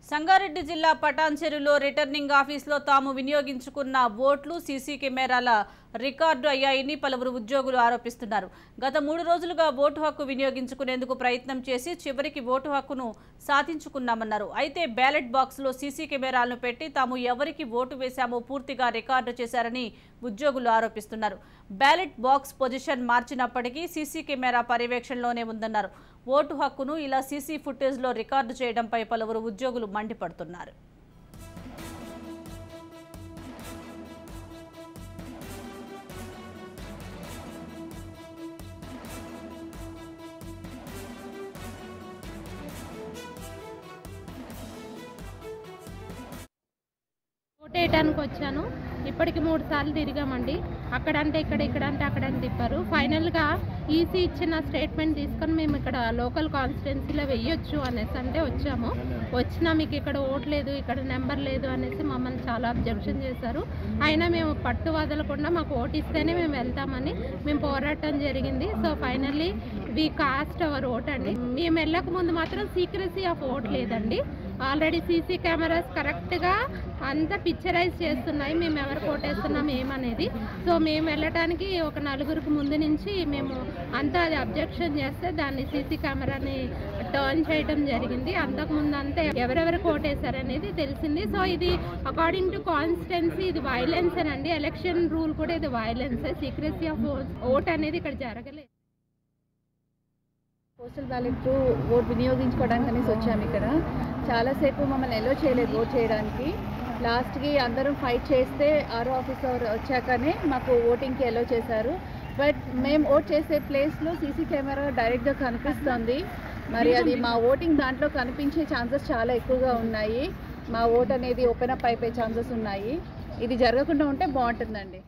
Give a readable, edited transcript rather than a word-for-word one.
సంగారెడ్డి జిల్లా పటాన్చెరులో రిటర్నింగ్ ఆఫీసులో తాము వినియోగించుకున్న ఓట్లు సీసీ కెమెరాల రికార్డు అయ్యాయని పలువురు ఉద్యోగులు ఆరోపిస్తున్నారు. గత 3 రోజులుగా ఓటు హక్కు వినియోగించుకునేందుకు ప్రయత్నం చేసి చివరికి ఓటు హక్కును సాధించుకున్నామన్నారు. అయితే బ్యాలెట్ బాక్స్లో సీసీ కెమెరాలను పెట్టి తాము ఎవరికి ఓటు వేశామో పూర్తిగా రికార్డు చేశారని ఉద్యోగులు ఆరోపిస్తున్నారు. బ్యాలెట్ బాక్స్ పొజిషన్ మార్చినప్పటికీ సీసీ కెమెరా పర్యవేక్షణలోనే ఉందన్నారు. ఓటు హక్కును ఇలా సీసీ ఫుటేజ్లో రికార్డు చేయడంపై పలువురు ఉద్యోగులు మండిపడుతున్నారు. ఓటు వేయడానికి వచ్చాను. ఇప్పటికి 3 సార్లు తిరిగామండి. అక్కడంటే ఇక్కడంటే అక్కడంటే తిప్పారు. ఫైనల్గా ఈసీ ఇచ్చిన స్టేట్మెంట్ తీసుకొని మేము ఇక్కడ లోకల్ కాన్స్టిట్యున్సీలో వెయ్యొచ్చు అనేసి అంటే వచ్చినా మీకు ఇక్కడ ఓటు లేదు, ఇక్కడ నెంబర్ లేదు అనేసి మమ్మల్ని చాలా అబ్జెక్షన్ చేశారు. అయినా మేము పట్టు వదలకుండా మాకు ఓటు ఇస్తేనే మేము వెళ్తామని మేము పోరాటం జరిగింది. So finally we cast our vote అండి. మేము వెళ్ళక ముందు మాత్రం సీక్రసీ ఆఫ్ ఓట్ లేదండి. ఆల్రెడీ సీసీ కెమెరాస్ కరెక్ట్గా అంతా పిక్చరైజ్ చేస్తున్నాయి మేము ఎవరికి ఓటేస్తున్నాం ఏమనేది. సో మేము వెళ్ళటానికి ఒక 4గురికి ముందు నుంచి మేము అంతా అది అబ్జెక్షన్ చేస్తే దాన్ని సీసీ కెమెరాని టర్న్ చేయడం జరిగింది. అంతకుముందు అంతా ఎవరెవరికి ఓటేశారనేది తెలిసింది. సో ఇది అకార్డింగ్ టు కాన్స్టిట్యున్సీ ఇది వైలెన్స్ అండి. ఎలక్షన్ రూల్ కూడా ఇది వైలెన్స్. సీక్రసీ ఆఫ్ ఓట్ అనేది ఇక్కడ జరగలేదు. పోస్టల్ బ్యాలెట్ ఓట్ వినియోగించుకోవడానికి అనేసి వచ్చాము. ఇక్కడ చాలాసేపు మమ్మల్ని ఎలో చేయలేదు ఓట్ చేయడానికి. లాస్ట్కి అందరం ఫైట్ చేస్తే ఆర్ఓ ఆఫీసర్ వచ్చాకనే మాకు ఓటింగ్కి ఎలో చేశారు. బట్ మేము ఓట్ చేసే ప్లేస్లో సీసీ కెమెరా డైరెక్ట్గా కనిపిస్తుంది. మరి అది మా ఓటింగ్ దాంట్లో కనిపించే ఛాన్సెస్ చాలా ఎక్కువగా ఉన్నాయి. మా ఓట్ అనేది ఓపెన్ అప్ అయిపోయే ఛాన్సెస్ ఉన్నాయి. ఇది జరగకుండా ఉంటే బాగుంటుందండి.